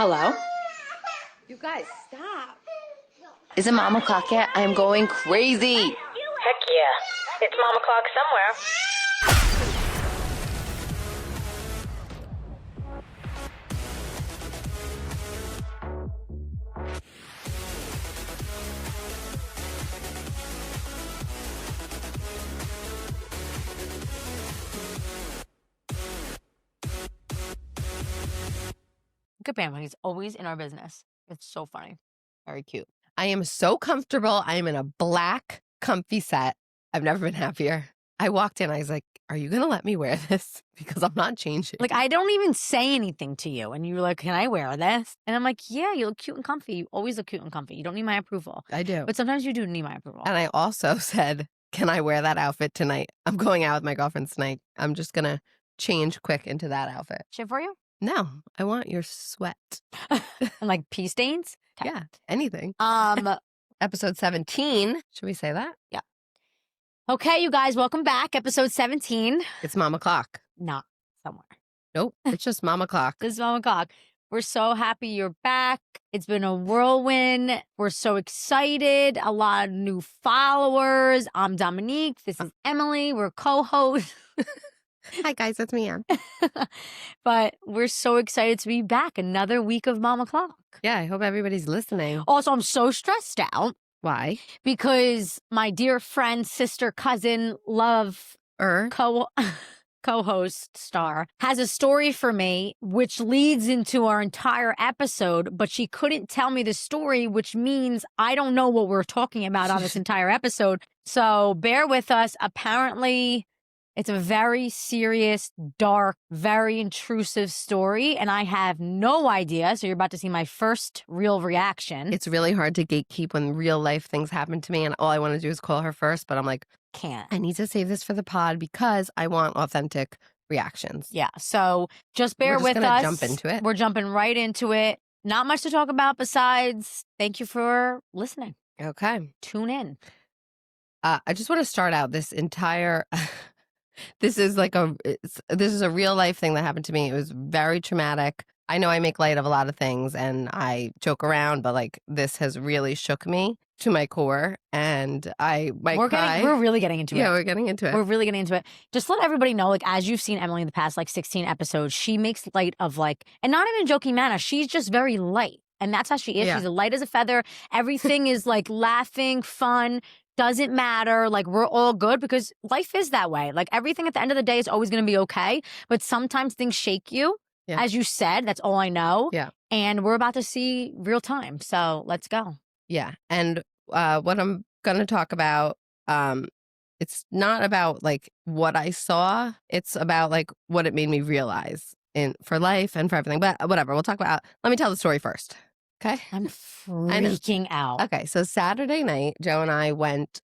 Hello? You guys, stop. Is it mom o'clock yet? I am going crazy. Heck yeah. It's mom o'clock somewhere. Good family. He's always in our business. It's so funny. Very cute. I am so comfortable. I am in a black, comfy set. I've never been happier. I walked in. I was like, are you going to let me wear this? Because I'm not changing. Like, I don't even say anything to you. And you're like, can I wear this? And I'm like, yeah, you look cute and comfy. You always look cute and comfy. You don't need my approval. I do. But sometimes you do need my approval. And I also said, can I wear that outfit tonight? I'm going out with my girlfriend tonight. I'm just going to change quick into that outfit. Shit for you? No, I want your sweat. And like pee stains? Okay. Yeah, anything. Um, Episode 17. Should we say that? yeah. Okay, you guys, welcome back. Episode 17. It's Mom o'clock. Not somewhere. Nope, it's just Mom o'clock. This is Mom o'clock. We're so happy you're back. It's been a whirlwind. We're so excited. A lot of new followers. I'm Dominique. This is Emily. We're co-hosts. Hi, guys. It's me, Ann. But we're so excited to be back. Another week of Mom o'clock. Yeah, I hope everybody's listening. Also, I'm so stressed out Why? because my dear friend, sister, cousin, love, co-host star has a story for me which leads into our entire episode, but she couldn't tell me the story, which means I don't know what we're talking about on this entire episode. So bear with us. Apparently it's a very serious, dark, very intrusive story, and I have no idea. So you're about to see my first real reaction. It's really hard to gatekeep when real life things happen to me, and all I want to do is call her first, but I'm like, Can't. I need to save this for the pod because I want authentic reactions. Yeah. So just bear We're just with gonna us. jump into it. We're jumping right into it. Not much to talk about besides thank you for listening. Okay. Tune in. I just want to start out this entire... This is a real life thing that happened to me. It was very traumatic. I know I make light of a lot of things and I joke around, but like this has really shook me to my core, and I might cry. We're really getting into it. Yeah, we're getting into it. We're really getting into it. Just let everybody know, like, as you've seen Emily in the past, like 16 episodes, she makes light of like, and not even joking manner. She's just very light. And that's how she is. Yeah. She's light as a feather. Everything is like laughing, fun. Doesn't matter. Like, we're all good because life is that way. Like, everything at the end of the day is always going to be okay. But sometimes things shake you. Yeah. As you said, that's all I know. Yeah. And we're about to see real time. So let's go. Yeah. And what I'm going to talk about, it's not about like what I saw. It's about like what it made me realize for life and for everything. But whatever. We'll talk about, let me tell the story first. Okay. I'm freaking out. Okay. So Saturday night, Joe and I went,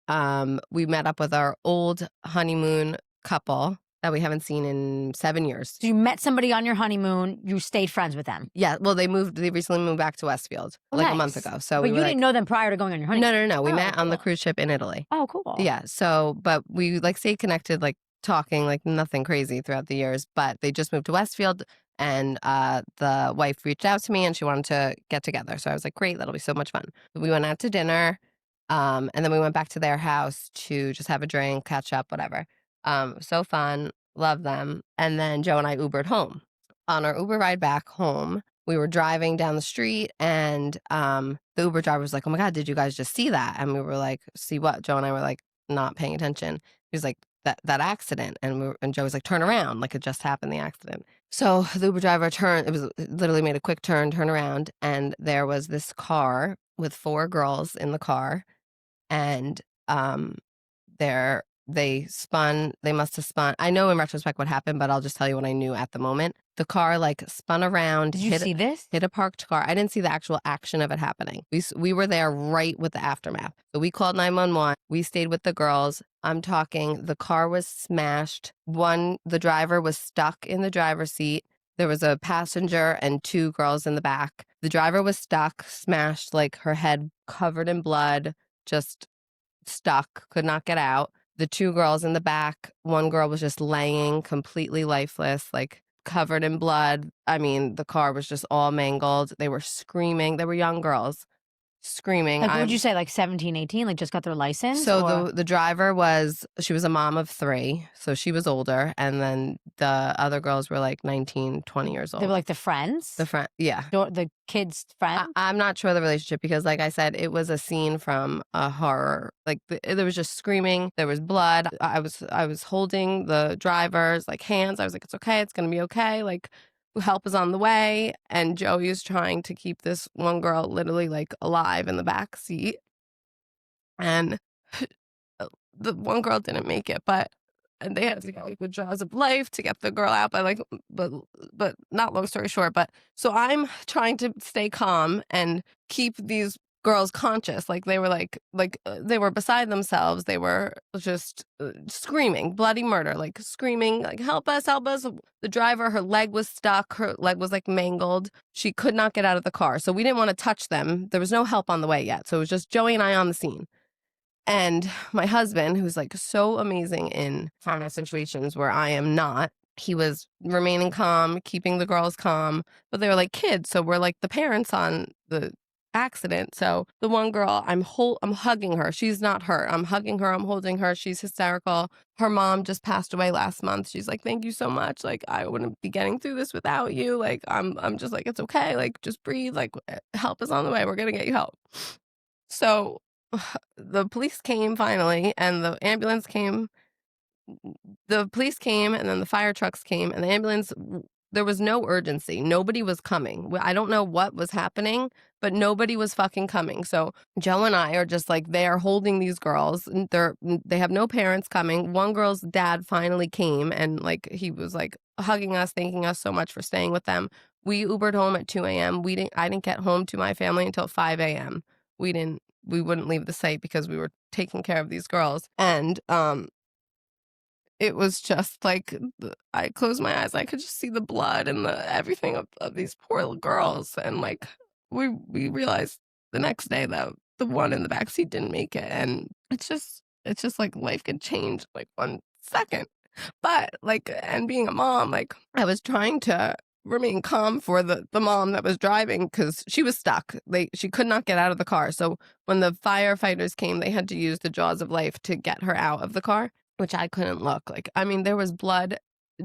we met up with our old honeymoon couple that we haven't seen in 7 years. So you met somebody on your honeymoon. You stayed friends with them. Yeah. Well, they recently moved back to Westfield like a month ago. So but you didn't know them prior to going on your honeymoon. No. We met on the cool. cruise ship in Italy. Oh, cool. Yeah. So, but we like stayed connected, like talking, like nothing crazy throughout the years. But they just moved to Westfield, and the wife reached out to me and she wanted to get together. So I was like, great, that'll be so much fun. We went out to dinner, and then we went back to their house to just have a drink, catch up, whatever. So fun, love them. And then Joe and I Ubered home. On our Uber ride back home, we were driving down the street, and the Uber driver was like, oh my God, did you guys just see that? And we were like, see what? Joe and I were like, not paying attention. He was like, that accident. And Joe was like, turn around, like it just happened, the accident. So the Uber driver literally made a quick turn around, and there was this car with 4 girls in the car, and they must have spun. I know in retrospect what happened, but I'll just tell you what I knew at the moment. The car like spun around. Did you see this? Hit a parked car. I didn't see the actual action of it happening. We were there right with the aftermath. So we called 911. We stayed with the girls. I'm talking, the car was smashed. The driver was stuck in the driver's seat. There was a passenger and 2 girls in the back. The driver was stuck, smashed, like her head covered in blood, just stuck, could not get out. The 2 girls in the back, one girl was just laying completely lifeless, like covered in blood. I mean, the car was just all mangled. They were screaming. They were young girls screaming. Like, what would you say, like 17, 18, like just got their license? So or? the driver she was a mom of 3, so she was older, and then the other girls were like 19, 20 years old. They were like the friends? The friend, yeah. The kids' friends? I'm not sure of the relationship because, like I said, it was a scene from a horror. Like there was just screaming, there was blood. I was holding the driver's like hands. I was like, "It's okay, it's gonna be okay." Like help is on the way, and Joey is trying to keep this one girl literally like alive in the back seat, and the one girl didn't make it, but and they had to go like with jaws of life to get the girl out. But but not long story short. But so I'm trying to stay calm and keep these girls conscious. Like they were they were beside themselves. They were just screaming bloody murder, like screaming like help us, help us. The driver, her leg was stuck. Her leg was like mangled. She could not get out of the car. So we didn't want to touch them. There was no help on the way yet. So it was just Joey and I on the scene. And my husband, who's like so amazing in final situations where I am not, he was remaining calm, keeping the girls calm, but they were like kids. So we're like the parents on the accident. So the one girl, I'm hugging her. She's not hurt. I'm hugging her. I'm holding her. She's hysterical. Her mom just passed away last month. She's like, "Thank you so much. Like I wouldn't be getting through this without you. Like I'm just like, it's okay. Like just breathe. Like help is on the way. We're gonna get you help." So the police came finally, and the ambulance came. The police came, and then the fire trucks came, and the ambulance. There was no urgency. Nobody was coming. I don't know what was happening, but nobody was fucking coming. So Joe and I are just like, they are holding these girls. And they have no parents coming. One girl's dad finally came, and like he was like hugging us, thanking us so much for staying with them. We Ubered home at 2 a.m. I didn't get home to my family until 5 a.m. We wouldn't leave the site because we were taking care of these girls. And it was just like I closed my eyes, I could just see the blood and the everything of these poor little girls. And like we realized the next day that the one in the backseat didn't make it. And it's just like life could change like 1 second. But like, and being a mom, like I was trying to remain calm for the mom that was driving because she was stuck. She could not get out of the car. So when the firefighters came, they had to use the jaws of life to get her out of the car, which I couldn't look. Like, I mean, there was blood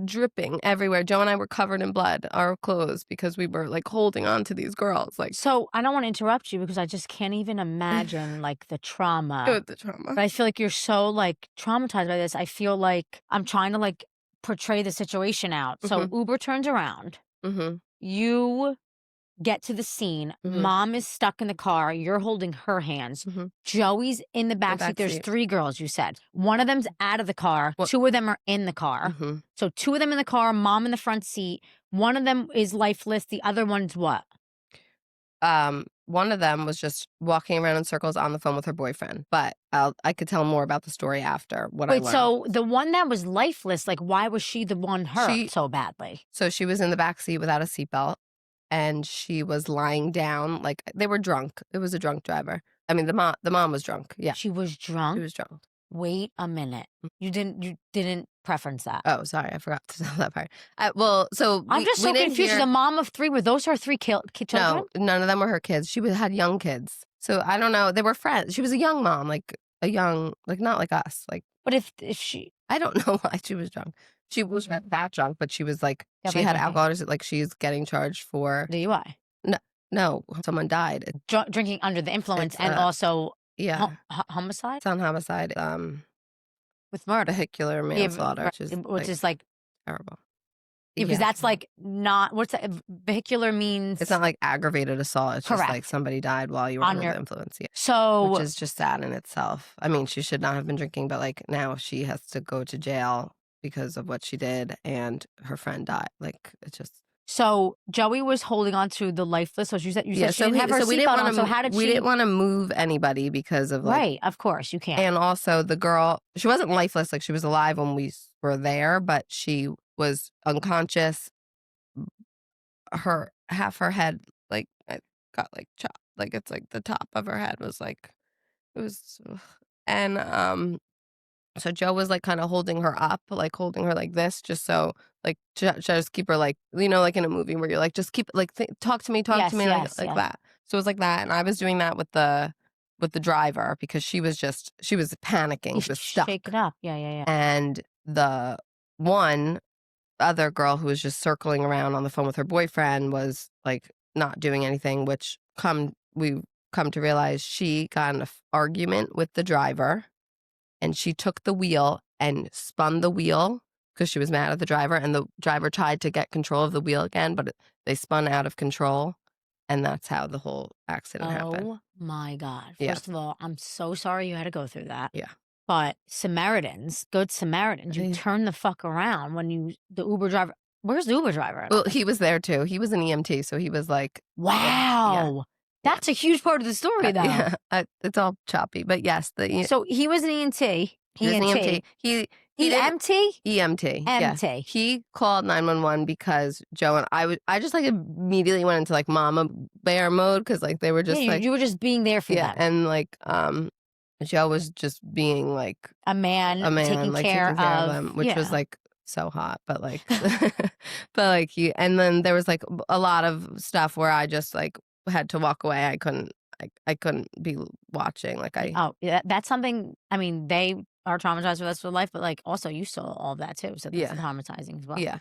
dripping everywhere. Joe and I were covered in blood, our clothes, because we were like holding on to these girls. Like, so I don't want to interrupt you because I just can't even imagine like the trauma. the trauma. But I feel like you're so like traumatized by this. I feel like I'm trying to like portray the situation out. So Uber turns around. You get to the scene. Mom is stuck in the car. You're holding her hands. Joey's in the backseat. There's 3 girls, you said. One of them's out of the car. 2 of them are in the car. So 2 of them in the car, mom in the front seat. One of them is lifeless. The other one's what? One of them was just walking around in circles on the phone with her boyfriend. But I could tell more about the story after what I learned. So the one that was lifeless, like why was she the one hurt so badly? So she was in the backseat without a seatbelt, and she was lying down. Like they were drunk. It was a drunk driver. I mean, the mom was drunk. Yeah, she was drunk. She was drunk. Wait a minute. You didn't preference that. Oh, sorry, I forgot to tell that part. Well, so I'm just so confused. She's a mom of 3. Were those her 3 children? No, none of them were her kids. She had young kids. So I don't know. They were friends. She was a young mom, like a young, like not like us. Like, but if she, I don't know why she was drunk. She was that drunk, but she was like, she had alcohol. Like she's getting charged for DUI. No, someone died. Drinking under the influence, and also homicide. It's on homicide. With murder, vehicular manslaughter, which is like terrible. Because that's like not what's that? Vehicular means it's not like aggravated assault. It's correct. Just like somebody died while you were under the influence. Yeah. So, which is just sad in itself. I mean, she should not have been drinking, but like now she has to go to jail because of what she did, and her friend died. Like it's just. So Joey was holding on to the lifeless. So you said she didn't have her so seatbelt on. So how did we didn't want to move anybody because of like, right? Of course you can't. And also the girl, she wasn't lifeless. Like she was alive when we were there, but she was unconscious. Half her head like got like chopped. Like it's like the top of her head was like it was, and so Joe was like kind of holding her up, like holding her like this, just so like just keep her like, like in a movie where you're like, just keep like talk to me Yes, like yes. that. So it was like that, and I was doing that with the driver because she was panicking. He's She was stuck. shaken up. Yeah. And the one other girl who was just circling around on the phone with her boyfriend was like not doing anything, which we come to realize she got in an argument with the driver, and she took the wheel and spun the wheel because she was mad at the driver, and the driver tried to get control of the wheel again, but they spun out of control, and that's how the whole accident happened. Oh my God. Yeah. First of all, I'm so sorry you had to go through that. Yeah. But good Samaritans, you turn the fuck around when the Uber driver. Where's the Uber driver at? Well, he was there too. He was an EMT, so he was like, wow. That's a huge part of the story, though. Yeah, it's all choppy, but yes. So he was an ENT. He was an EMT. He EMT? EMT. EMT. Yeah. He called 911 because Joe and I just like immediately went into like mama bear mode because like they were just like you were just being there for them. and like Joe was just being like a man taking like care taking care of of them, which was like so hot, but like and then there was like a lot of stuff where I just like had to walk away. I couldn't be watching that's something. I mean, they are traumatized with us for life, but like also you saw all of that too, so that's traumatizing as well. Yeah.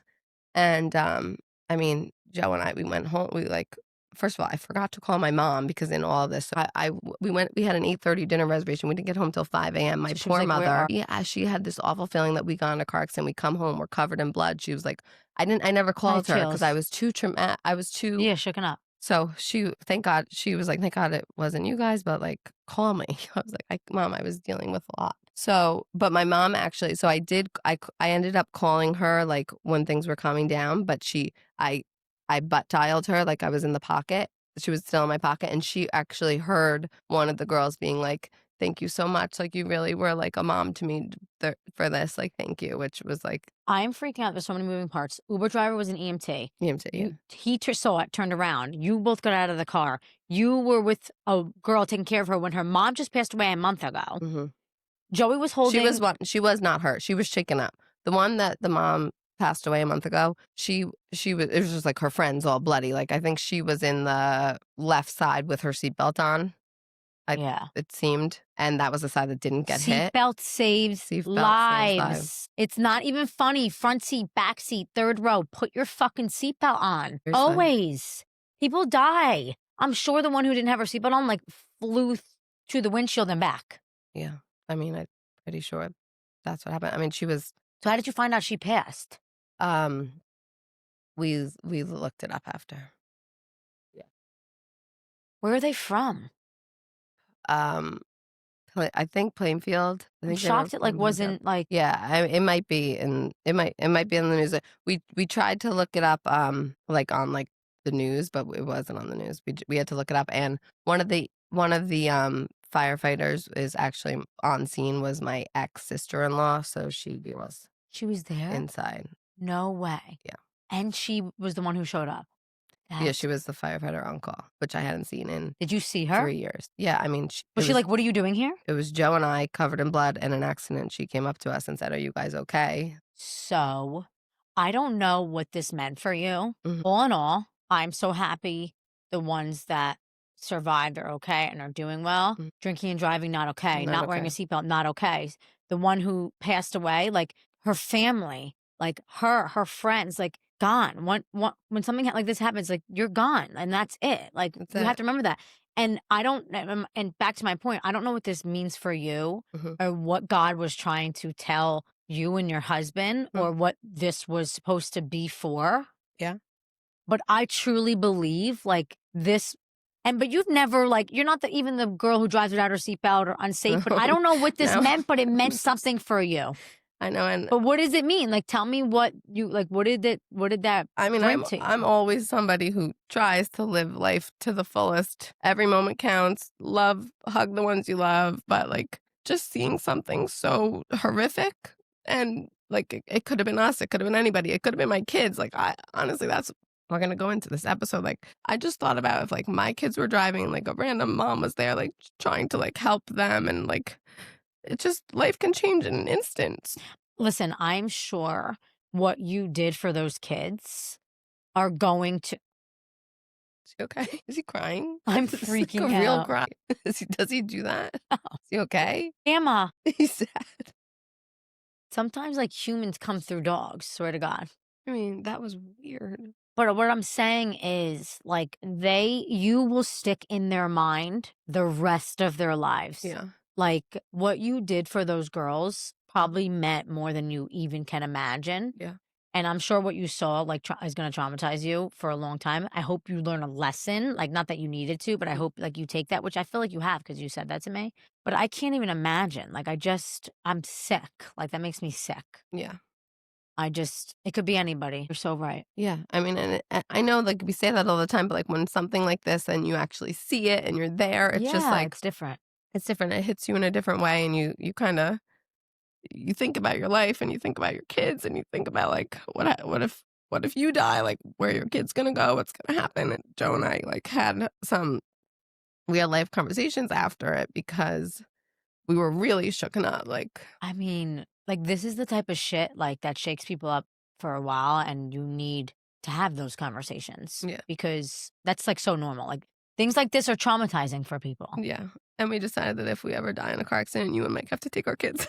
And I mean, Joe and I, we went home. We like, first of all, I forgot to call my mom because in all of this, we had an 8:30 dinner reservation. We didn't get home till 5 a.m. My poor mother, she had this awful feeling that we got in a car accident. We come home, we're covered in blood. She was like, I never called her because I was too traumatic. I was too shaken up. So thank God, she was like, thank God it wasn't you guys, but like, call me. I was like, Mom, I was dealing with a lot. So, but my mom actually, so I ended up calling her like when things were calming down, but I butt dialed her like I was in the pocket. She was still in my pocket, and she actually heard one of the girls being like, thank you so much. Like, you really were like a mom to me for this. Like, thank you, which was like. I'm freaking out. There's so many moving parts. Uber driver was an EMT. EMT, yeah. He saw it, turned around. You both got out of the car. You were with a girl taking care of her when her mom just passed away a month ago. Mm-hmm. Joey was holding. She was not hurt. She was shaken up. The one that the mom passed away a month ago, it was just like her friends all bloody. Like, I think she was in the left side with her seatbelt on. It seemed. And that was the side that didn't get hit. Seatbelt saves lives. It's not even funny. Front seat, back seat, third row. Put your fucking seatbelt on. Seriously. Always. People die. I'm sure the one who didn't have her seatbelt on like flew through the windshield and back. Yeah. I mean, I'm pretty sure that's what happened. I mean, she was. So how did you find out she passed? We looked it up after. Yeah. Where are they from? I think Plainfield. I'm shocked it like wasn't like. Yeah, it might be, and it might be on the news. We tried to look it up like on like the news, but it wasn't on the news. We had to look it up, and one of the firefighters is actually on scene was my ex-sister-in-law, so she was there inside. No way. Yeah, and she was the one who showed up. Yeah, she was the firefighter on call, which I hadn't seen in. Did you see her? 3 years. Yeah, I mean, was she like, "What are you doing here?" It was Joe and I covered in blood in an accident. She came up to us and said, "Are you guys okay?" So, I don't know what this meant for you. Mm-hmm. All in all, I'm so happy the ones that survived are okay and are doing well. Mm-hmm. Drinking and driving, not okay. Not wearing a seatbelt, not okay. The one who passed away, like her family, like her friends, like gone. When something like this happens, like you're gone and that's it. Like you have to remember that. And and back to my point, I don't know what this means for you or what God was trying to tell you and your husband or what this was supposed to be for. Yeah. But I truly believe like this. But you've never you're not even the girl who drives without her seatbelt or unsafe. But I don't know what this meant, but it meant something for you. I know, but what does it mean? Like, tell me what you like. What did that? I mean, I'm always somebody who tries to live life to the fullest. Every moment counts. Hug the ones you love, but like just seeing something so horrific and like it could have been us, it could have been anybody, it could have been my kids. Like I honestly, we're gonna go into this episode. Like I just thought about if like my kids were driving, like a random mom was there, like trying to like help them and like. It's just life can change in an instant. Listen, I'm sure what you did for those kids are going to. Is he okay? Is he crying? I'm Is this freaking like a real out. cry? Does he do that? Is he okay? Emma, He's sad. sometimes like humans come through dogs, swear to God. I mean, that was weird. But what I'm saying is, like, you will stick in their mind the rest of their lives. Yeah. Like, what you did for those girls probably meant more than you even can imagine. Yeah. And I'm sure what you saw, like, is going to traumatize you for a long time. I hope you learn a lesson. Like, not that you needed to, but I hope, like, you take that, which I feel like you have because you said that to me. But I can't even imagine. Like, I'm sick. Like, that makes me sick. Yeah. It could be anybody. You're so right. Yeah. I mean, and I know like we say that all the time, but like when something like this and you actually see it and you're there, it's just like, it's different. it's different. It hits you in a different way. And you kind of, you think about your life and you think about your kids and you think about like, what if you die? Like where your kid's going to go? What's going to happen? And Joe and I like had some real life conversations after it because we were really shooken up. Like, I mean, like, this is the type of shit, like, that shakes people up for a while, and you need to have those conversations. Yeah. Because that's, like, so normal. Like, things like this are traumatizing for people. yeah. And we decided that if we ever die in a car accident, you and Mike have to take our kids.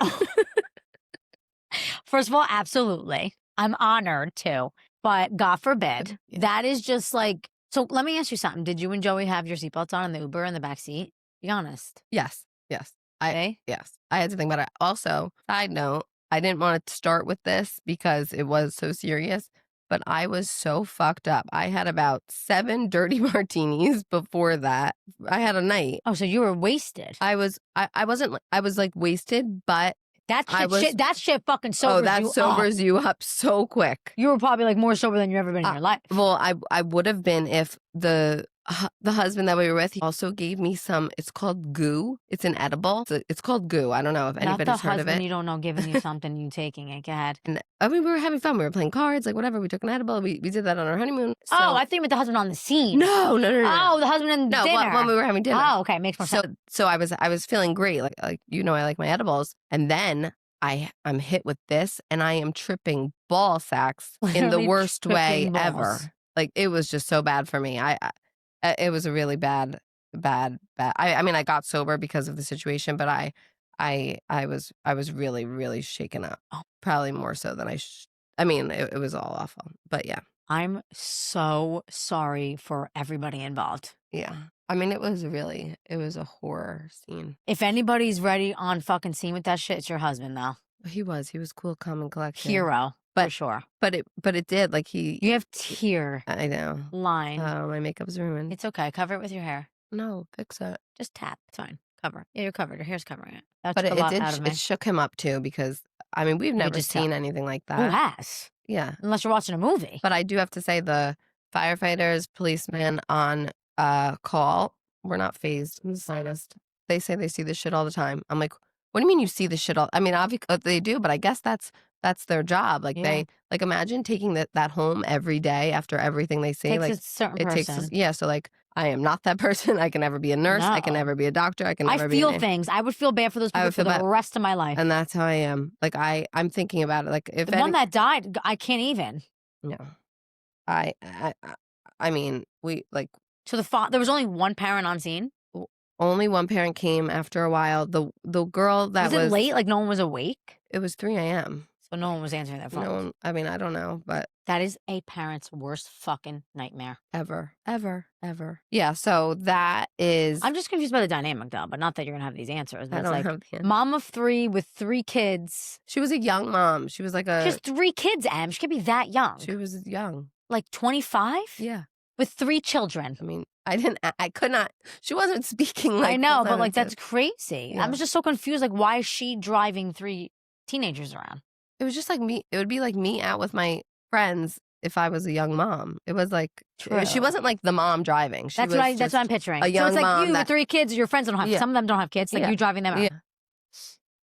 First of all, absolutely. I'm honored to. But God forbid. Yeah. That is just, like... So, let me ask you something. Did you and Joey have your seatbelts on in the Uber in the back seat? Be honest. Yes. Yes. Okay? Yes. I had to think about it. Also, side note, I didn't want to start with this because it was so serious, but I was so fucked up. I had about 7 dirty martinis before that. I had a night. Oh, so you were wasted. I wasn't, I was like wasted, but That shit fucking sobers you up. that sobers you up so quick. You were probably, like, more sober than you've ever been in your life. Well, I would have been if the husband that we were with, he also gave me some, it's called goo. It's an edible. It's called goo. I don't know if anybody's heard of it. You don't know giving you something, you taking it. Go ahead. And I mean, we were having fun. We were playing cards, like whatever. We took an edible. We did that on our honeymoon. So... Oh, I think with the husband on the scene. No. Oh, the husband in dinner. When we were having dinner. Oh, okay, makes more sense. So I was feeling great. Like I like my edibles. And then I'm hit with this and I am tripping ball sacks in the Literally worst way tripping balls. ever. Like it was just so bad for me. It was a really bad. I mean, I got sober because of the situation, but I was really, really shaken up. Oh. Probably more so than I mean, it was all awful. But yeah. I'm so sorry for everybody involved. Yeah. I mean, it was a horror scene. If anybody's ready on fucking scene with that shit, it's your husband, though. He was cool, calm, and collected. Hero, for sure. But it did, like You have tear. I know. Line. Oh, my makeup's ruined. It's okay. Cover it with your hair. No, fix it. Just tap. It's fine. Cover. Yeah, you're covered. Your hair's covering it. But it shook him up too because, I mean, we've never seen anything like that. Who has? Yeah. Unless you're watching a movie. But I do have to say the firefighters, policemen on call were not phased in the slightest. They say they see this shit all the time. I'm like, what do you mean you see this shit all? I mean, obviously they do, but I guess that's their job. Like they imagine taking that home every day after everything they see. Takes like a certain person. So like I am not that person. I can never be a nurse. I can never be a doctor. I can never be. I feel things. I would feel bad for those people for the rest of my life. And that's how I am. Like I'm thinking about it. Like if the one that died, I can't even. No, I mean we like. So there was only one parent on scene. Only one parent came after a while. The girl that was it late? Like no one was awake. It was 3 a.m. So no one was answering their phone. No one. I mean, I don't know, but that is a parent's worst fucking nightmare ever. Yeah. So that is. I'm just confused by the dynamic, though. But not that you're gonna have these answers. I don't have the answers. Mom of 3 with 3 kids. She was a young mom. She was like a. She has 3 kids. Em. She can't be that young. She was young. Like 25. Yeah. With 3 children. I mean, I could not. She wasn't speaking like. I know, but like that's crazy. Yeah. I'm just so confused. Like, why is she driving 3 teenagers around? It was just like me. It would be like me out with my friends if I was a young mom. It was like she wasn't like the mom driving. That's what I'm picturing. A young so it's like mom you with 3 kids. Your friends don't have. Yeah. Some of them don't have kids. Like you driving them around. Yeah.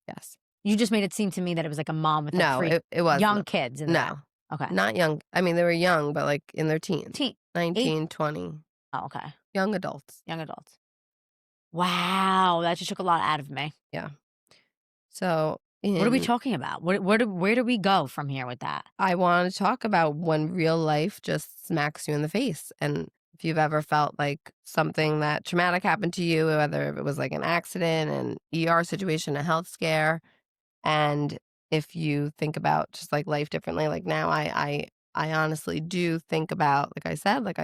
Yes. You just made it seem to me that it was like a mom with like 3 it was young kids. No. Okay. Not young. I mean, they were young, but like in their teens. 19, 20. Oh, okay. Young adults. Wow, that just took a lot out of me. Yeah. So What are we in talking about? Where do we go from here with that? I want to talk about when real life just smacks you in the face. And if you've ever felt like something that traumatic happened to you, whether it was like an accident, an ER situation, a health scare, and if you think about just like life differently, like now I honestly do think about, like I said, like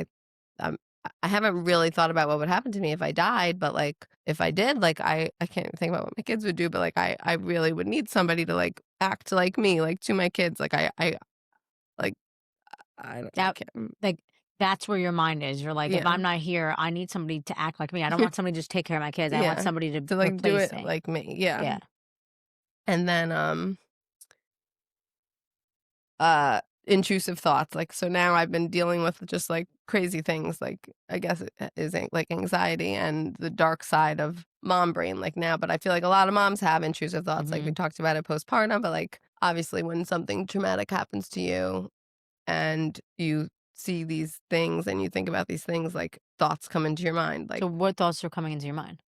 um, I haven't really thought about what would happen to me if I died, but like if I did, like I can't even think about what my kids would do, but like I really would need somebody to like act like me, like to my kids. Like I like I That can't. like that's where your mind is. You're like, if Yeah. I'm not here, I need somebody to act like me. I don't want somebody to just take care of my kids. I want Yeah. somebody to To like do replace it me. like me. Yeah. Yeah. And then intrusive thoughts, like, so now I've been dealing with just like crazy things, like I guess it is like anxiety and the dark side of mom brain, like now. But I feel like a lot of moms have intrusive thoughts, like we talked about it postpartum, but like obviously when something traumatic happens to you and you see these things and you think about these things, like thoughts come into your mind. Like, So what thoughts are coming into your mind?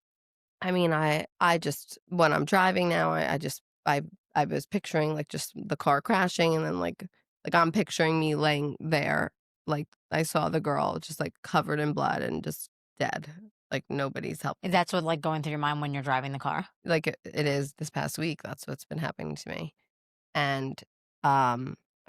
I mean, I just, when I'm driving now, I was picturing like just the car crashing, and then like I'm picturing me laying there, like I saw the girl just like covered in blood and just dead, like nobody's help. That's what like going through your mind when you're driving the car. Like it is this past week. That's what's been happening to me, and I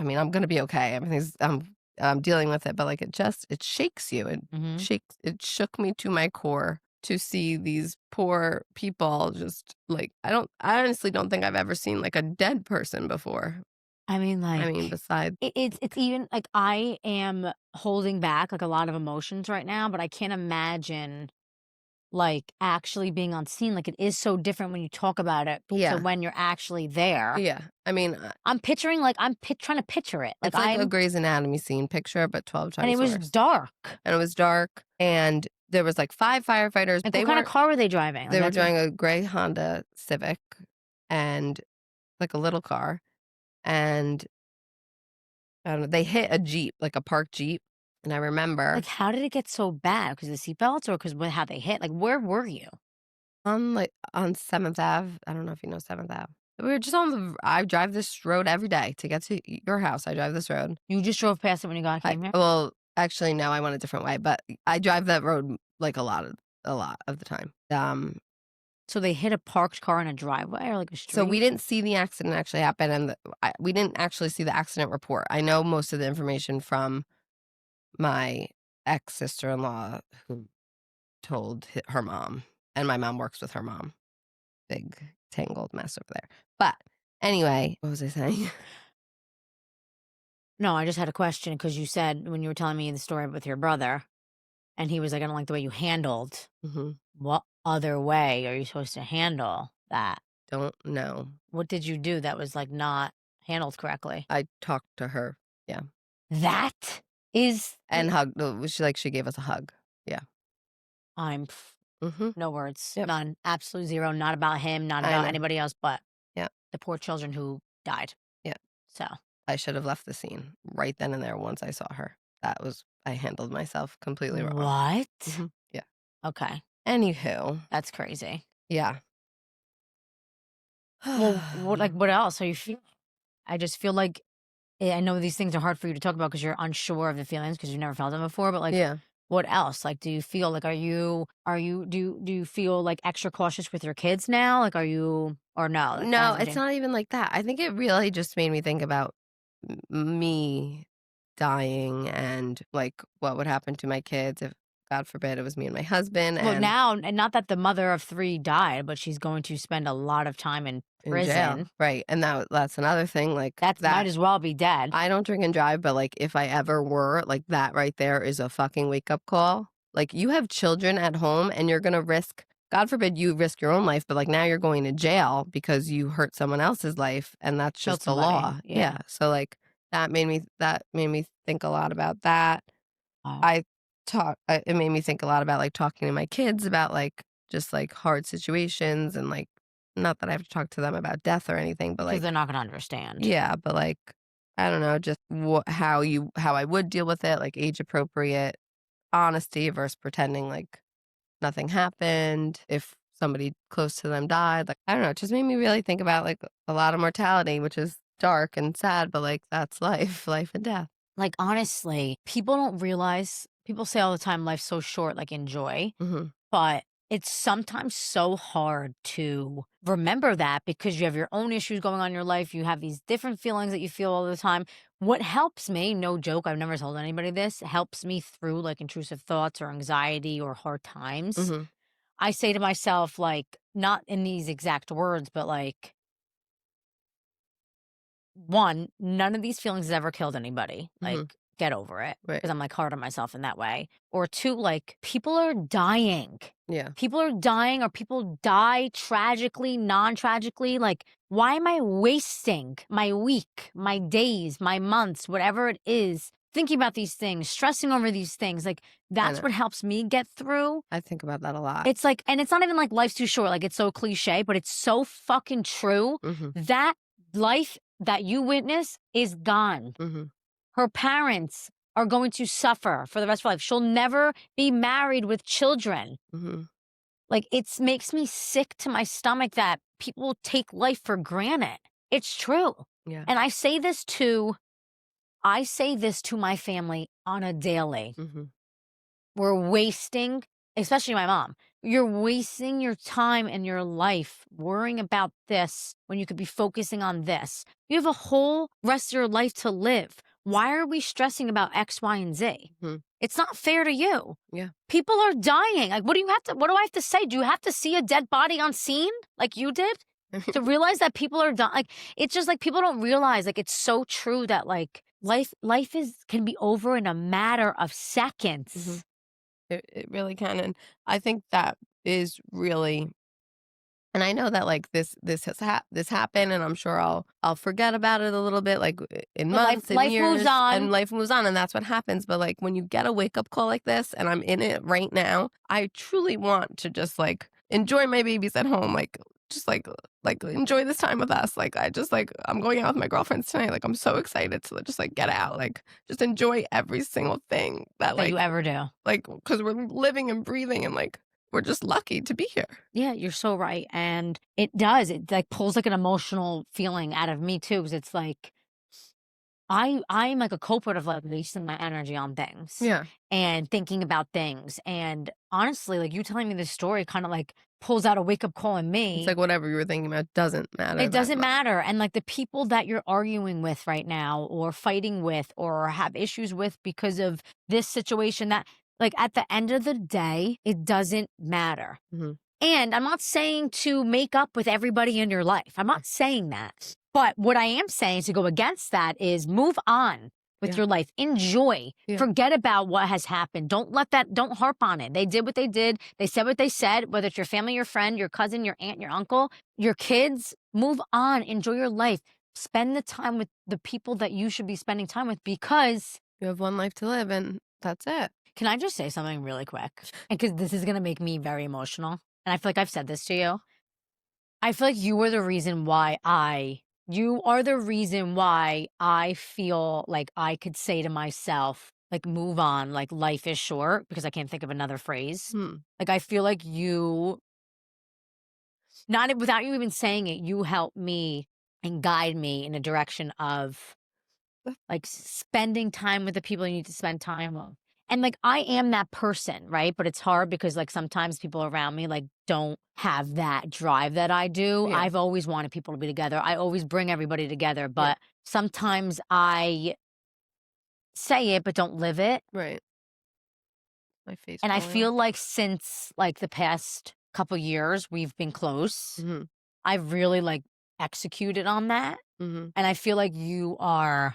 mean, I'm gonna be okay. Everything's I'm dealing with it, but like it shakes you. It shook me to my core to see these poor people just like I honestly don't think I've ever seen like a dead person before. I mean, I like mean, besides it's even like I am holding back like a lot of emotions right now, but I can't imagine like actually being on scene. Like it is so different when you talk about it to yeah. when you're actually there. Yeah. I mean, I'm picturing like trying to picture it. Like it's like a I'm Grey's Anatomy scene picture, but 12 and it times was worse. dark. And it was dark, and there was like 5 firefighters. Like They what kind of weren't car were they driving? Like They were that's what- driving a gray Honda Civic, and like a little car, and I don't know, they hit a Jeep, like a parked Jeep, and I remember like how did it get so bad? Because the seatbelts or because how they hit? Like where were you? on 7th Ave. I don't know if you know 7th Ave. We were just on the I drive this road every day to get to your house. I drive this road. You just drove past it when you came here? Well, actually, no, I went a different way, but I drive that road like a lot of the time. So they hit a parked car in a driveway or like a street? So we didn't see the accident actually happen, and we didn't actually see the accident report. I know most of the information from my ex sister-in-law, who told her mom, and my mom works with her mom. Big tangled mess over there. But anyway, what was I saying? No, I just had a question because you said when you were telling me the story with your brother, and he was like, I don't like the way you handled. Hmm. What other way are you supposed to handle that? Don't know. What did you do that was like not handled correctly? I talked to her, yeah, That is, and hugged. She gave us a hug. Yeah. I'm Mm-hmm. no words, Yep. none, absolute zero. Not about him, not I about know. anybody else, but Yeah. the poor children who died. Yeah. So I should have left the scene right then and there once I saw her. I handled myself completely wrong. what? Mhm. Yeah. Okay, Anywho, that's crazy. yeah. Well, what else are you feeling? I just feel like I know these things are hard for you to talk about because you're unsure of the feelings because you've never felt them before. But like, Yeah. what else? Like, do you feel like do you feel like extra cautious with your kids now? Like, are you or no? Like, No, hasn't it's changed? not even like that. I think it really just made me think about me dying and like what would happen to my kids if, God forbid, it was me and my husband Well, and now, and not that the mother of 3 died, but she's going to spend a lot of time in in jail. prison. Right. And that's another thing. Like That that. might as well be dead. I don't drink and drive, but like if I ever were, like that right there is a fucking wake up call. Like you have children at home and you're gonna risk, God forbid you risk your own life, but like now you're going to jail because you hurt someone else's life, and that's Killed just the somebody, law. yeah. So like that made me think a lot about that. Wow. It made me think a lot about like talking to my kids about like just like hard situations, and like not that I have to talk to them about death or anything, but Because like they're not going to understand. yeah, but like I don't know, just how I would deal with it, like age appropriate honesty versus pretending like nothing happened. If somebody close to them died. Like, I don't know, it just made me really think about like a lot of mortality, which is dark and sad, but like that's life, life and death. Like, honestly, people don't realize, people say all the time, life's so short, like enjoy. Mm-hmm. But it's sometimes so hard to remember that because you have your own issues going on in your life. You have these different feelings that you feel all the time. What helps me, no joke, I've never told anybody this, helps me through like intrusive thoughts or anxiety or hard times. Mm-hmm. I say to myself, like, not in these exact words, but like, one, none of these feelings has ever killed anybody. Mhm. Like, get over it. Right. Because I'm like hard on myself in that way. Or two, like, people are dying. Yeah. People are dying, or people die tragically, non-tragically. Like, why am I wasting my week, my days, my months, whatever it is, thinking about these things, stressing over these things? Like, that's know. what helps me get through. I think about that a lot. It's like, and it's not even like life's too short. Like, it's so cliche, but it's so fucking true. Mm-hmm. That life that you witness is gone. Mm-hmm. Her parents are going to suffer for the rest of her life. She'll never be married with children. Mm-hmm. Like, it makes me sick to my stomach that people take life for granted. It's true. Yeah. And I say this to my family on a daily. Mm-hmm. We're wasting, especially my mom, you're wasting your time and your life worrying about this when you could be focusing on this. You have a whole rest of your life to live. Why are we stressing about X, Y, and Z? Mm-hmm. It's not fair to you. Yeah. People are dying. Like, what do I have to say? Do you have to see a dead body on scene like you did to realize that people are dying? Like, it's just like people don't realize, like, it's so true that like life can be over in a matter of seconds. Mm-hmm. It really can. And I think that is really, and I know that like this this happened, and I'm sure I'll forget about it a little bit, like in months and life years, moves on. and life moves on, and that's what happens. But like when you get a wake up call like this, and I'm in it right now, I truly want to just like enjoy my babies at home, like just like enjoy this time with us. Like I'm going out with my girlfriends tonight. Like I'm so excited to just like get out, like just enjoy every single thing that like you ever do. like because we're living and breathing, and like we're just lucky to be here. Yeah, you're so right. And it does. It like pulls like an emotional feeling out of me too. Because it's like I'm like a culprit of like wasting my energy on things. Yeah. And thinking about things. And honestly, like you telling me this story kind of like pulls out a wake up call in me. It's like whatever you were thinking about doesn't matter. It doesn't matter. And like the people that you're arguing with right now or fighting with or have issues with because of this situation, that like at the end of the day, it doesn't matter. Mm-hmm. And I'm not saying to make up with everybody in your life. I'm not saying that. But what I am saying to go against that is move on with your life. Enjoy. Yeah. Forget about what has happened. Don't harp on it. They did what they did. They said what they said, whether it's your family, your friend, your cousin, your aunt, your uncle, your kids. Move on. Enjoy your life. Spend the time with the people that you should be spending time with because you have one life to live, and that's it. Can I just say something really quick? And because this is going to make me very emotional. And I feel like I've said this to you. I feel like you are the reason why I feel like I could say to myself, like, move on, like, life is short, because I can't think of another phrase. Like, I feel like you, without you even saying it, you help me and guide me in a direction of, like, spending time with the people you need to spend time with. And like, I am that person, right? But it's hard because like sometimes people around me like don't have that drive that I do. Yeah. I've always wanted people to be together. I always bring everybody together, but sometimes I say it, but don't live it. Right. My face. And I feel like since like the past couple years, we've been close. Mm-hmm. I've really like executed on that. Mm-hmm. And I feel like you are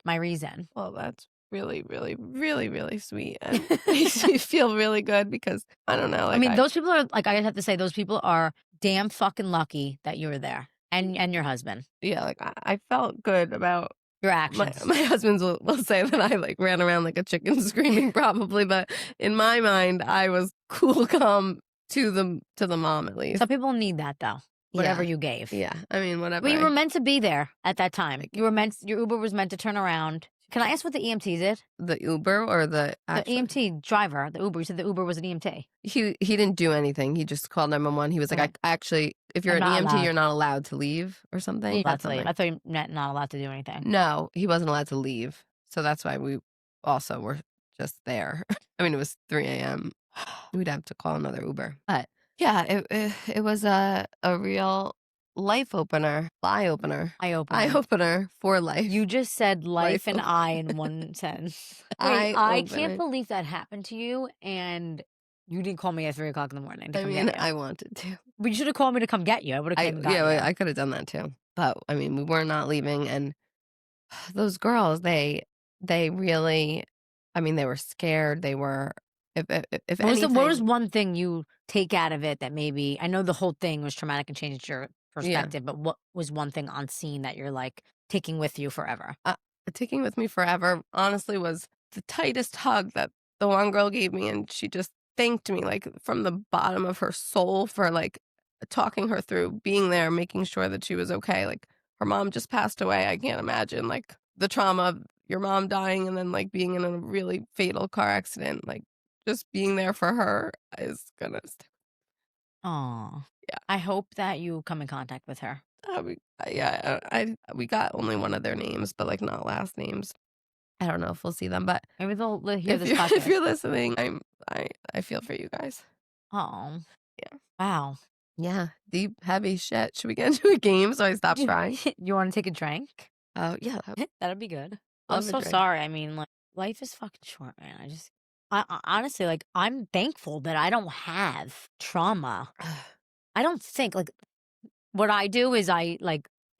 my reason. Well, that's really, really, really, really sweet. And makes me feel really good because I don't know. Like, I mean, those people are like, I have to say, those people are damn fucking lucky that you were there and your husband. Yeah, like I felt good about your actions. My husband will say that I like ran around like a chicken screaming probably, but in my mind, I was cool, calm to the mom at least. Some people need that though. Whatever you gave. Yeah. I mean, whatever. But you were meant to be there at that time. Your Uber was meant to turn around. Can I ask what the EMT did? The Uber or the The actual? EMT driver, the Uber. You said the Uber was an EMT. He didn't do anything. He just called 911. He was like, Okay. I actually, if you're I'm an not EMT, allowed. you're not allowed to leave or something. You're allowed That's to leave. something. I thought you were not allowed to do anything. No, he wasn't allowed to leave. So that's why we also were just there. I mean, it was 3 a.m. We'd have to call another Uber. But yeah, it was a real life opener, eye opener. Eye opener. Eye opener for life. You just said life and opener. I in one sentence. Wait, I can't Eye-opener. believe that happened to you, and you didn't call me at 3 o'clock in the morning to I come mean, get you. I wanted to. But you should have called me to come get you. I would have came and gotten you. I could have done that too. But I mean, we were not leaving, and those girls, they really, I mean, they were scared. They were, if anything, What was one thing you take out of it that maybe, I know the whole thing was traumatic and changed your perspective, but what was one thing on scene that you're like taking with you forever? taking with me forever, honestly, was the tightest hug that the one girl gave me, and she just thanked me like from the bottom of her soul for like talking her through being there, making sure that she was okay. Like her mom just passed away. I can't imagine like the trauma of your mom dying and then like being in a really fatal car accident. Like just being there for her is gonna stick. Oh, Yeah. I hope that you come in contact with her. We got only one of their names, but like not last names. I don't know if we'll see them, but Maybe they'll hear if this you're, podcast. if you're listening, I feel for you guys. Oh, Yeah. wow. Yeah, deep, heavy shit. Should we get into a game so I stop crying? You want to take a drink? Oh, yeah. That'd be good. Love I'm a so drink. sorry. I mean, like, life is fucking short, man. I honestly, like, I'm thankful that I don't have trauma. I don't think, like, what I do is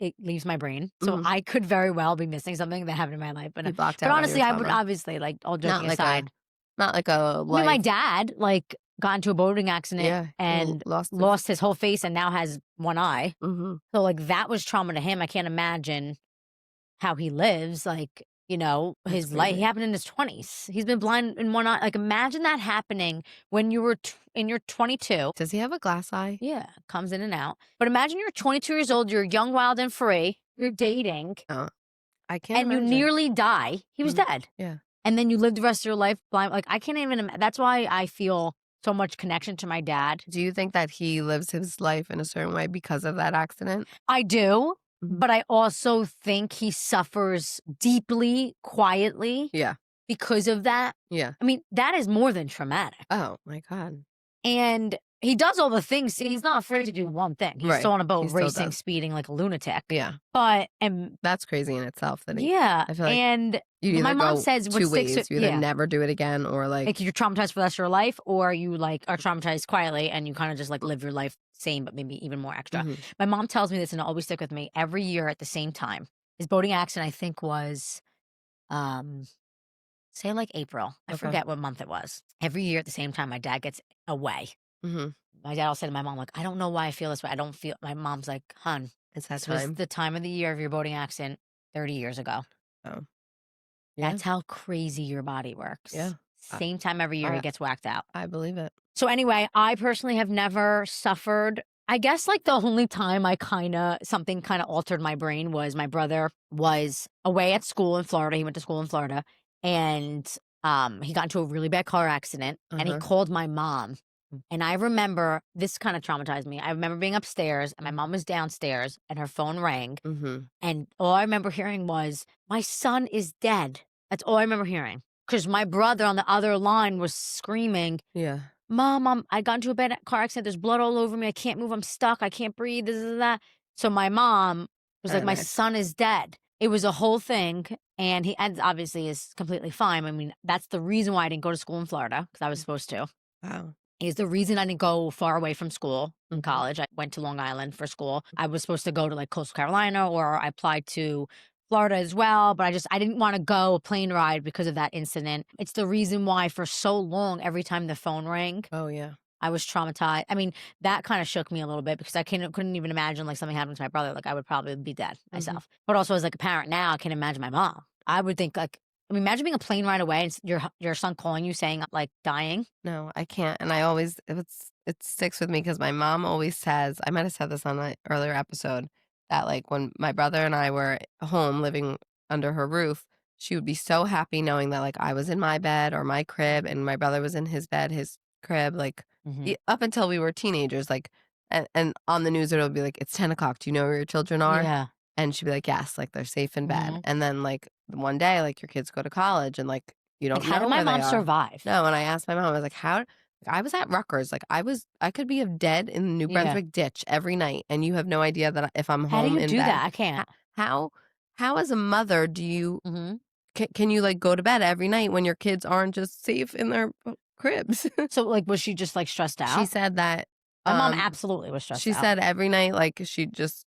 it leaves my brain. So Mhm. I could very well be missing something that happened in my life. You But, blocked out all your honestly, I would trauma. obviously, like, all joking Not like aside. not like a I mean, my life. dad, like, got into a boating accident Yeah, and lost his whole face and now has one eye. Mm-hmm. So, like, that was trauma to him. I can't imagine how he lives. Like, That's his life, he crazy. happened in his 20s. He's been blind in one eye. Like, imagine that happening when you were in your 22. Does he have a glass eye? Yeah, comes in and out. But imagine you're 22 years old, you're young, wild, and free, you're dating, Oh, I can't and imagine. you nearly die. He was dead. Yeah. And then you live the rest of your life blind. Like, I can't even that's why I feel so much connection to my dad. Do you think that he lives his life in a certain way because of that accident? I do. Mhm. But I also think he suffers deeply, quietly Yeah. because of that. Yeah. I mean, that is more than traumatic. Oh, my God. And he does all the things. See, he's not afraid to do one thing. He's Right. still on a He boat still racing, does. speeding like a lunatic. Yeah. But, That's crazy in itself. That he, yeah. I feel like And you either my mom go says what two sticks ways. with- You either yeah. never do it again or like you're traumatized for the rest of your life, or you like are traumatized quietly and you kind of just like live your life same, but maybe even more extra. Mhm. My mom tells me this and it'll always stick with me every year at the same time. His boating accident, I think, was say like April. I Okay. forget what month it was. Every year at the same time, my dad gets away. Mm-hmm. My dad will say to my mom, like, I don't know why I feel this way. I don't feel. My mom's like, hun, It's that this was time. the time of the year of your boating accident 30 years ago. Oh. Yeah. That's how crazy your body works. Yeah. Same time every year, he gets whacked out. I believe it. So anyway, I personally have never suffered. I guess like the only time something kind of altered my brain was my brother was away at school in Florida. He went to school in Florida and he got into a really bad car accident and he called my mom. And I remember, this kind of traumatized me. I remember being upstairs and my mom was downstairs and her phone rang. Mm-hmm. And all I remember hearing was, my son is dead. That's all I remember hearing. Because my brother on the other line was screaming, Yeah. Mom, I got into a bad car accident. There's blood all over me. I can't move. I'm stuck. I can't breathe. This and that. So my mom was like, my Panicked. son is dead. It was a whole thing. And he obviously is completely fine. I mean, that's the reason why I didn't go to school in Florida, because I was supposed to. Wow. Is the reason I didn't go far away from school in college. I went to Long Island for school. I was supposed to go to like Coastal Carolina, or I applied to Florida as well, but I didn't want to go a plane ride because of that incident. It's the reason why for so long, every time the phone rang, Oh, yeah. I was traumatized. I mean, that kind of shook me a little bit because I couldn't even imagine like something happened to my brother. Like I would probably be dead myself. But also as like a parent now, I can imagine my mom. I would think like, I mean, imagine being a plane ride away and your son calling you saying like dying. No, I can't. And I always, it sticks with me because my mom always says, I might have said this on an earlier episode, that like when my brother and I were home living under her roof, she would be so happy knowing that like I was in my bed or my crib and my brother was in his bed, his crib, like up until we were teenagers, like, and on the news, it'll be like, it's 10 o'clock. Do you know where your children are? Yeah. And she'd be like, yes, like they're safe in bed. Mhm. And then like one day, like your kids go to college and like you don't Like, how know did my where they mom are. survive? No, and I asked my mom, I was like, how? I was at Rutgers, like I could be dead in the New Yeah. Brunswick ditch every night, and you have no idea that if I'm How do home you in do bed. that? I can't. How as a mother do you hmm can you like go to bed every night when your kids aren't just safe in their cribs? So, like, was she just like stressed out? She said that My mom absolutely was stressed she out. said every night like she just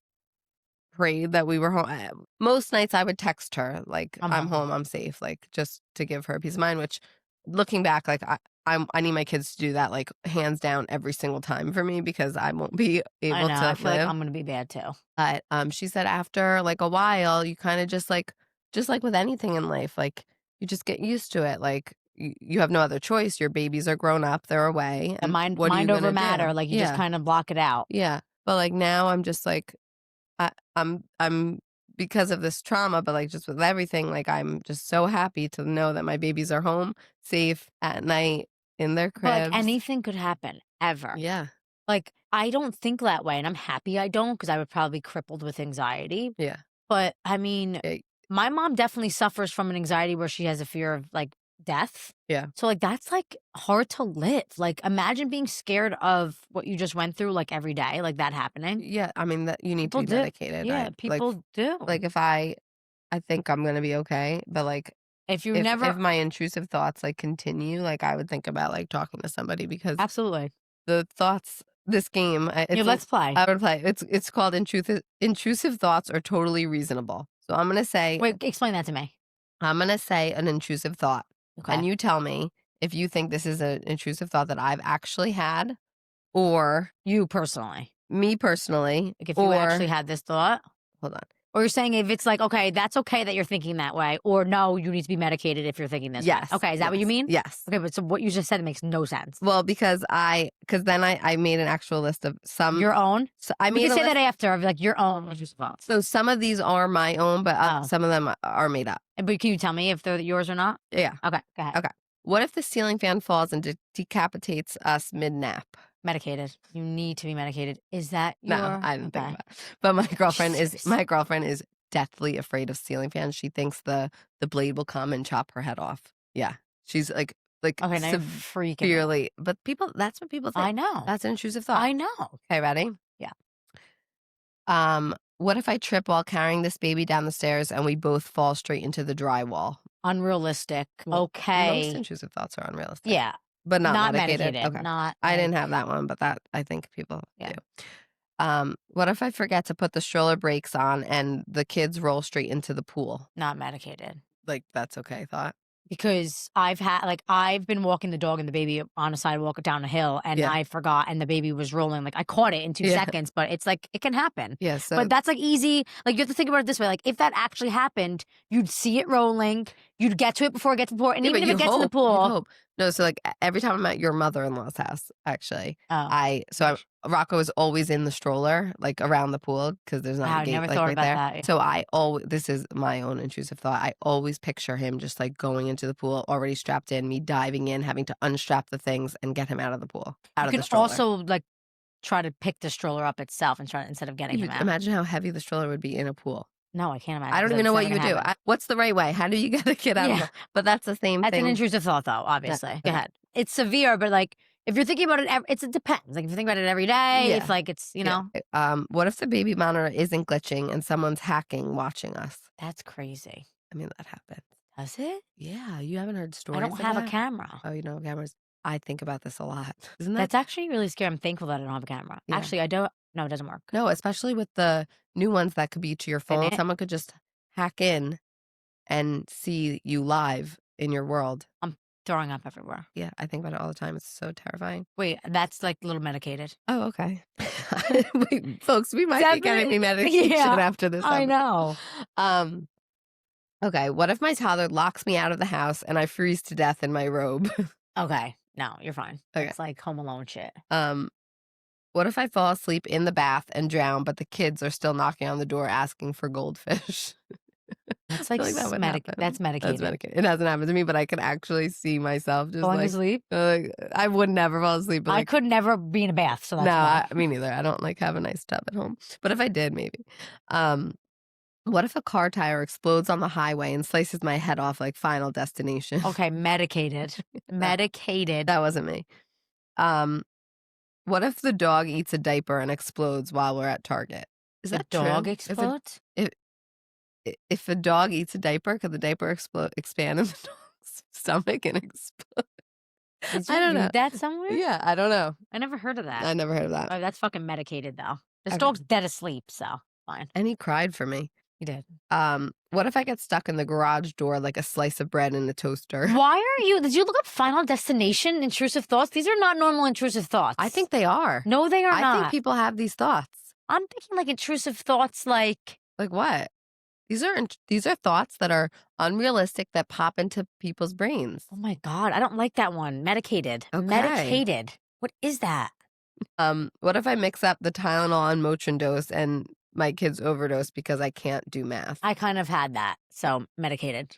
prayed that we were home. Most nights I would text her like I'm home, I'm safe, like just to give her peace of mind. Which, looking back, like I need my kids to do that like hands down every single time for me because I won't be able I know. to I feel live. like I'm gonna be bad too. But she said after like a while, you kind of just like with anything in life, like you just get used to it. Like you have no other choice. Your babies are grown up, they're away, The and mind what are you over gonna matter. do? Like, you just Yeah, kind of block it out. yeah. But like now, I'm just like I'm because of this trauma, but like just with everything, like I'm just so happy to know that my babies are home, safe at night in their But like, cribs. anything could happen ever. Yeah, Like, I don't think that way, and I'm happy I don't, because I would probably be crippled with anxiety. yeah. But I mean, It- my mom definitely suffers from an anxiety where she has a fear of like death. Yeah. So like, that's like hard to live. Like, imagine being scared of what you just went through like every day, like that happening. Yeah, I mean that you need People to be do. medicated. Yeah, people do. Like if I think I'm gonna be okay, but like if you if never my intrusive thoughts like continue, like I would think about like talking to somebody because absolutely. the thoughts. This game, Yeah, let's play. I would play. It's called intrusive thoughts are totally reasonable. So I'm gonna say Wait, explain that to me. I'm gonna say an intrusive thought, Okay. and you tell me if you think this is an intrusive thought that I've actually had, or You personally. me personally, Like, if you actually had this thought. hold on. Or you're saying if it's like, okay, that's okay that you're thinking that way, or no, you need to be medicated if you're thinking this Yes. way. Okay, is that what you mean? Yes. Okay, but so what you just said makes no sense. Well, because then I made an actual list of some Your own? So I We made can a say list, that after, of like your own thoughts. so some of these are my own, but Oh. some of them are made up. But can you tell me if they're yours or not? Yeah. Okay, go ahead. Okay. What if the ceiling fan falls and decapitates us mid nap? Medicated. You need to be medicated. Is that your? No, I didn't think okay. about it. But my girlfriend Serious. is deathly afraid of ceiling fans. She thinks the blade will come and chop her head off. Yeah. She's like Okay, now you're freaking out. severely. But that's what people think. I know. That's an intrusive thought. I know. Okay, ready? Yeah. What if I trip while carrying this baby down the stairs and we both fall straight into the drywall? Unrealistic. Well, Okay. Most intrusive thoughts are unrealistic. Yeah. But not medicated. Okay. Not. I didn't have that one, but that I think people Yeah. do. What if I forget to put the stroller brakes on and the kids roll straight into the pool? Not medicated. Like, that's okay, thought. Because I've been walking the dog and the baby on a sidewalk down a hill, and Yeah. I forgot, and the baby was rolling. Like, I caught it in 2 Yeah. seconds, but it's like, it can happen. Yeah, so But that's like easy. Like, you have to think about it this way. Like, if that actually happened, you'd see it rolling, you'd get to it before it gets to the pool, and yeah, even but if it gets in the you'd pool. hope. No, so like every time I'm at your mother-in-law's house, actually, Oh. Rocco is always in the stroller, like around the pool, because there's not Wow, a I gate never like thought right about there. that. So this is my own intrusive thought. I always picture him just like going into the pool, already strapped in, me diving in, having to unstrap the things and get him out of the pool, out You of the can stroller. also like try to pick the stroller up itself and instead of getting You him would out. imagine how heavy the stroller would be in a pool. No, I can't imagine. I don't even know what you would do. Happen. What's the right way? How do you get a kid out of Yeah. the But that's the same That's thing. an intrusive thought, though, obviously. okay. Go ahead. It's severe, but like, if you're thinking about it, it depends. Like, if you think about it every day, Yeah. if like it's, you know. What if the baby monitor isn't glitching and someone's hacking watching us? That's crazy. I mean, that happens. Does it? Yeah, you haven't heard stories I don't of have a that? camera. Oh, you know cameras. I think about this a lot. Isn't that? That's actually really scary. I'm thankful that I don't have a camera. Yeah. Actually, I don't. No, it doesn't work. No, especially with the new ones that could be to your phone. it? Someone could just hack in and see you live in your world. I'm throwing up everywhere. Yeah, I think about it all the time. It's so terrifying. Wait, that's like a little medicated. Oh, okay. Wait, folks, we might be getting me medication after this. I know. Okay, what if my toddler locks me out of the house and I freeze to death in my robe? Okay. No, you're fine. Okay. It's like Home Alone shit. What if I fall asleep in the bath and drown, but the kids are still knocking on the door asking for goldfish? That's I like, feel like that would happen. that's medicated. That's medicated. It hasn't happened to me, but I can actually see myself just Falling like, asleep? I would never fall asleep. But I like, could never be in a bath, so that's no, why. me neither. I don't like have a nice tub at home. But if I did, maybe. What if a car tire explodes on the highway and slices my head off like Final Destination? Okay, medicated. Medicated. That wasn't me. What if the dog eats a diaper and explodes while we're at Target? Is The that dog true? explodes? If a dog eats a diaper, could the diaper expand in the dog's stomach and explode? Did I you don't know. read that somewhere? Yeah, I don't know. I never heard of that. I never heard of that. Oh, that's fucking medicated, though. This Okay. dog's dead asleep, so fine. And he cried for me. He did. What if I get stuck in the garage door like a slice of bread in a toaster? Why are you? Did you look up Final Destination, intrusive thoughts? These are not normal intrusive thoughts. I think they are. No, they are I not. think people have these thoughts. I'm thinking like intrusive thoughts, like what? These are thoughts that are unrealistic that pop into people's brains. oh my god, I don't like that one. Medicated. Okay. Medicated. What is that? What if I mix up the Tylenol and Motrin dose and my kids overdose because I can't do math? I kind of had that, so medicated.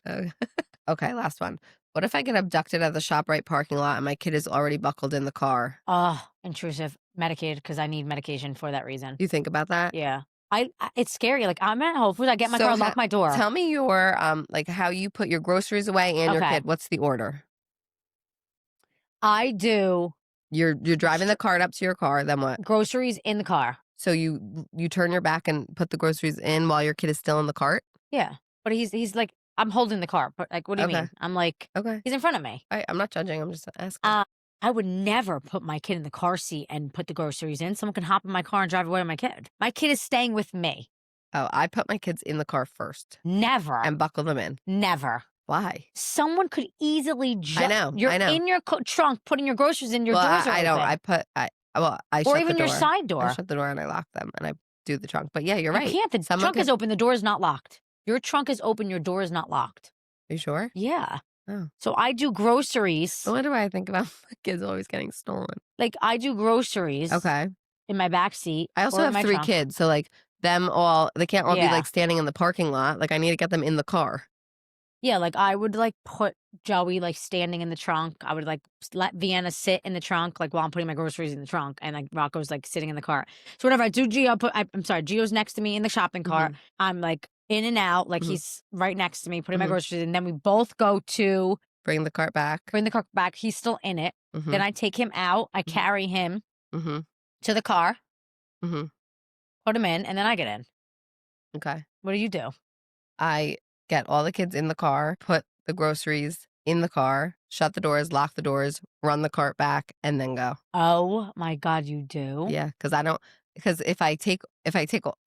Okay, last one. What if I get abducted at the ShopRite parking lot and my kid is already buckled in the car? Oh, intrusive. Medicated because I need medication for that reason. You think about that? Yeah. It's scary. Like I'm at Whole Foods, I get in my So car, lock my door. Tell me your like how you put your groceries away and your Okay. kid. What's the order? I do You're driving the cart up to your car, then what? groceries in the car. So you turn your back and put the groceries in while your kid is still in the cart? Yeah. But he's like, I'm holding the car. But like, what do you Okay. mean? I'm like, Okay. he's in front of me. I'm not judging. I'm just asking. I would never put my kid in the car seat and put the groceries in. Someone can hop in my car and drive away with my kid. My kid is staying with me. Oh, I put my kids in the car first Never. and buckle them in. Never. Why? Someone could easily I know. You're I know. in your trunk putting your groceries in. Your Well, doors are I don't. open. I or shut even the door. your side I door. shut the door and I lock them and I do the trunk. But yeah, you're right. You can't. The Someone trunk is open. The door is not locked. Your trunk is open. Your door is not locked. Are you sure? Yeah. Oh. So I do groceries. So what do I think about my kids always getting stolen? Like I do groceries. Okay. In my back seat. I also or in have my 3 trunk. kids, so like them all, they can't all be Yeah. like standing in the parking lot. Like I need to get them in the car. Yeah, like I would like put Joey like standing in the trunk. I would like let Vienna sit in the trunk, like while I'm putting my groceries in the trunk, and like Rocco's like sitting in the car. So whatever I do, I'm sorry, Gio's next to me in the shopping cart. I'm like in and out, like he's right next to me, putting my groceries in. And then we both go to Bring the cart back. bring the cart back. He's still in it. Then I take him out. I carry him to the car, put him in, and then I get in. Okay. What do you do? I get all the kids in the car, put the groceries in the car, shut the doors, lock the doors, run the cart back, and then go. Oh my God, you do? Yeah, because if I take,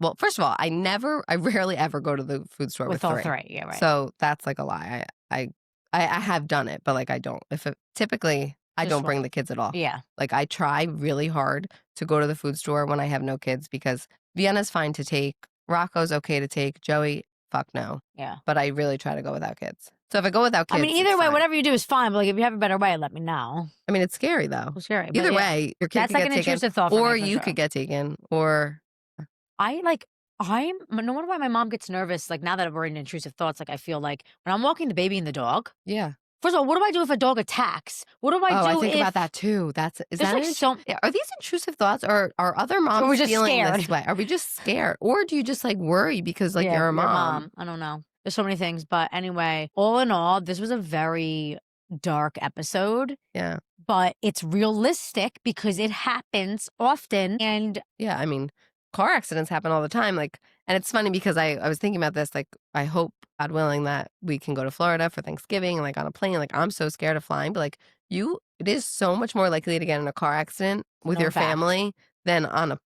well, first of all, I rarely ever go to the food store with all 3. three. Yeah, right. So that's like a lie. I have done it, but like I don't. Typically, I Just don't bring the kids at all. Yeah. Like I try really hard to go to the food store when I have no kids because Vienna's fine to take, Rocco's okay to take, Joey, fuck no. Yeah. But I really try to go without kids. So if I go without kids, I mean, either it's way, fine. whatever you do is fine. But like, if you have a better way, let me know. I mean, it's scary though. Well, scary. but Either yeah. way, your kid That's could like get an taken, intrusive thought for or me, for you sure. could get taken, or I'm no wonder why my mom gets nervous. Like now that we're in intrusive thoughts, like I feel like when I'm walking the baby and the dog. yeah. First of all, what do I do if a dog attacks? What do I do? I think if, about that too. Is There's that like are these intrusive thoughts, or are other moms we're just feeling scared? this way? Are we just scared, or do you just like worry because like Yeah, you're a your mom? I don't know. There's so many things, but anyway, all in all, this was a very dark episode. Yeah. But it's realistic because it happens often, and Yeah, I mean, car accidents happen all the time. Like, and it's funny because I was thinking about this. Like, I hope, God willing, that we can go to Florida for Thanksgiving, like on a plane. Like, I'm so scared of flying, but like it is so much more likely to get in a car accident with No your fact. family than a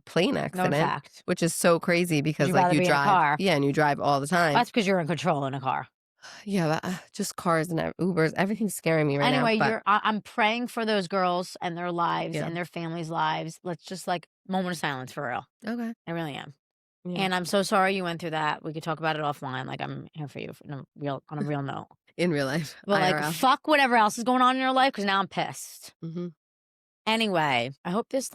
plane no accident, fact. which is so crazy because You'd like rather you be in a drive, car. yeah, and you drive all the time. That's because you're in control in a car. Yeah, but, just cars and Ubers, everything's scaring me right now. Anyway, But I'm praying for those girls and their lives Yeah. and their families' lives. Let's just like moment of silence for real. okay, I really am. Yeah. And I'm so sorry you went through that. We could talk about it offline. Like I'm here for you on a real note. in real life, But like IRL. fuck whatever else is going on in your life because now I'm pissed. Mm-hmm. Anyway, I hope this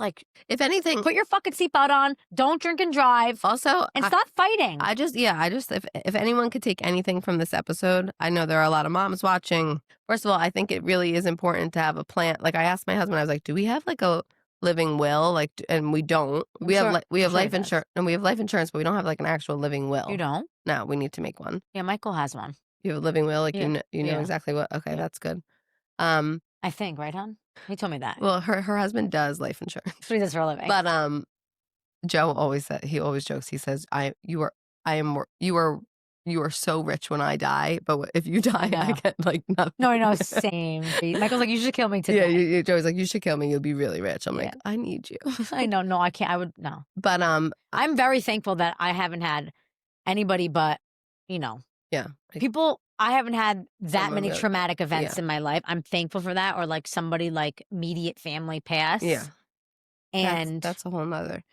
If anything, put your fucking seatbelt on. Don't drink and drive. also, And stop fighting. if anyone could take anything from this episode, I know there are a lot of moms watching. First of all, I think it really is important to have a plan. Like I asked my husband, I was like, do we have like a living will? Like, and we don't. We have life insurance, and we have life insurance, but we don't have like an actual living will. You don't? No, we need to make one. Yeah, Michael has one. You have a living will, like you know Yeah. exactly what. Okay, Yeah. that's good. I think, right, hon? He told me that. Well, her husband does life insurance. That's what he does for a living. But Joe always jokes. He says, you are so rich when I die, but if you die, I get like nothing. No, I know, same. Michael's like, you should kill me today. Yeah, Joey's like, you should kill me. You'll be really rich. I'm like, I need you. I know. No, I can't. I would no. But I'm very thankful that I haven't had anybody but, people. I haven't had that many traumatic events in my life. I'm thankful for that, or like somebody like immediate family pass. Yeah, and that's a whole nother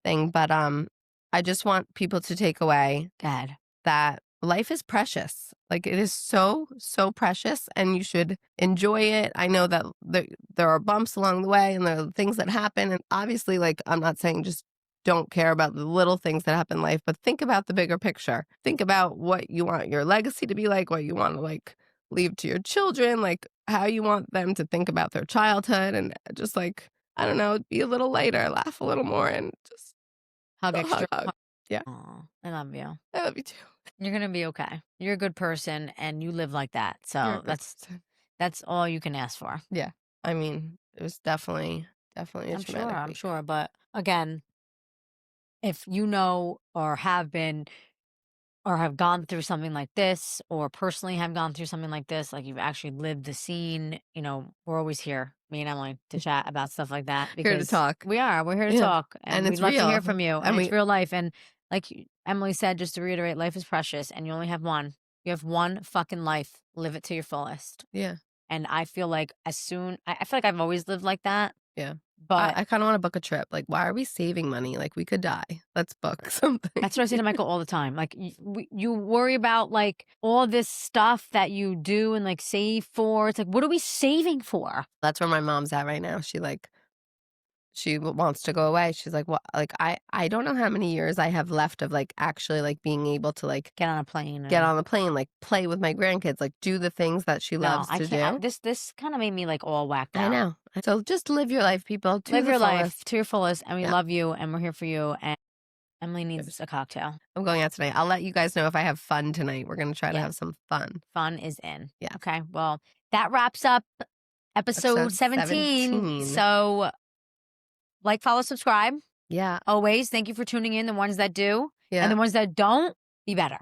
thing. But I just want people to take away that life is precious. Like it is so precious, and you should enjoy it. I know that there are bumps along the way, and there are things that happen, and obviously, like I'm not saying just don't care about the little things that happen in life, but think about the bigger picture. Think about what you want your legacy to be like, what you want to like leave to your children, like how you want them to think about their childhood, and just like, I don't know, be a little lighter, laugh a little more, and just hug extra. Hug. Yeah. Aww, I love you. I love you too. You're going to be okay. You're a good person, and you live like that. So that's all you can ask for. Yeah. I mean, it was definitely a traumatic I'm week. sure. But again, if you know or have been or have gone through something like this, or personally have gone through something like this, like you've actually lived the scene, we're always here, me and Emily, to chat about stuff like that. Here to talk. We're here to talk. And it's we'd love real. to hear from you. And it's we- real life. And like Emily said, just to reiterate, life is precious, and you only have one. You have one fucking life. Live it to your fullest. Yeah. And I feel like I feel like I've always lived like that. Yeah. But I kind of want to book a trip. Like, why are we saving money? Like, we could die. Let's book something. That's what I say to Michael all the time. Like, you worry about like all this stuff that you do and like save for. It's like, what are we saving for? That's where my mom's at right now. She wants to go away. She's like, what? Like, I don't know how many years I have left of like actually like being able to like Get on a plane. Like play with my grandkids, like do the things that she loves to do. This kind of made me like all whacked out. I know. So just live your life, people. Live your life to your fullest, and we love you, and we're here for you. And Emily needs a cocktail. I'm going out tonight. I'll let you guys know if I have fun tonight. We're going to try to have some fun. Fun is in. Yeah. Okay. Well, that wraps up episode 17. So, like, follow, subscribe. Yeah. Always. Thank you for tuning in. The ones that do, yeah, and the ones that don't, be better.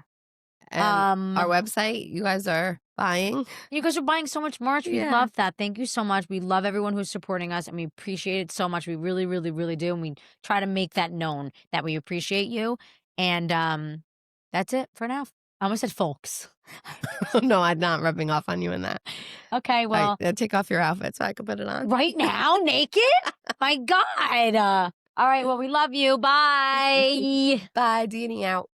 And our website, you guys are buying. You guys are buying so much merch. We love that. Thank you so much. We love everyone who's supporting us, and we appreciate it so much. We really, really, really do. And we try to make that known that we appreciate you. And that's it for now. I almost said folks. No, I'm not rubbing off on you in that. Okay, well. Right, take off your outfit so I can put it on. Right now, naked? My God. All right, well, we love you. Bye. Bye, Deanie out.